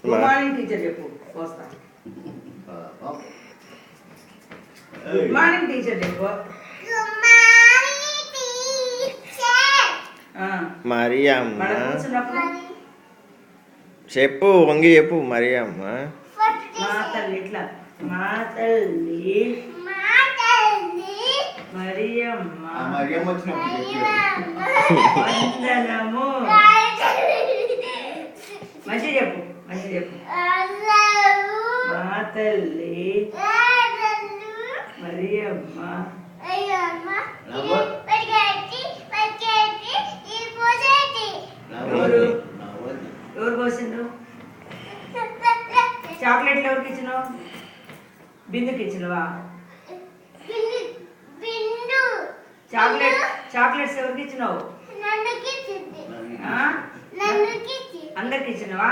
Good morning teacher చెప్పు వస్తా. Good morning teacher చెప్పు. మరియమ్మ కూర్చున్నప్పుడు చెప్పు, వంగి చెప్పు. మరియమ్మ మా తల్లి ఇట్లా, మా తల్లి మరియమ్మ వందనము. మంచిగా చెప్పు, మంచిగా చెప్పు. మా తల్లి మరియమ్మ. ఎవరు ఎవరు పోసిండ్రు? చాక్లెట్లు ఎవరికి ఇచ్చినావు? బిందుకి ఇచ్చినవా? చాక్లెట్స్ ఎవరికి ఇచ్చినావు? అందరికి ఇచ్చినవా?